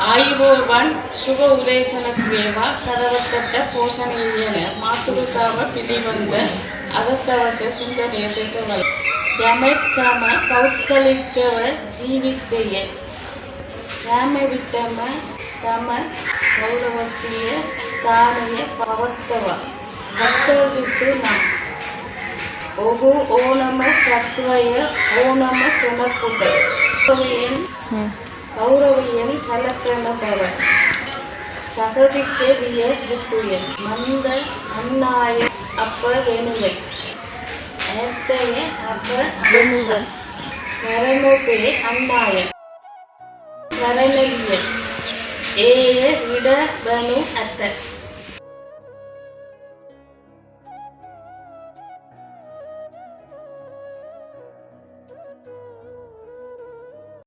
ආයුබෝවන් සුබ උදේසනක් වේවා කරවත්තට පෝෂණීය මාතෘකාව පිළිබඳ අද දවසේ සුන්දරයේ දේශවල යමෙක් තම පෞද්ගලිකව ජීවිතයේ සෑම විටම තම ගෞරවකීය ස්ථානයේ පවත්වා ගත යුතු නම් ඔහු ඕනම තත්වය ඕනම කෙනෙකුට கௌரவியல் சலக்கண பவ சகதிக்க விய புத்துய மந்த அன்னாய அப்ப வேணுவை ஏத்தைய அப்ப வேணுவை கரணோபே அன்னாய கரணவிய ஏய இட வனு அத்த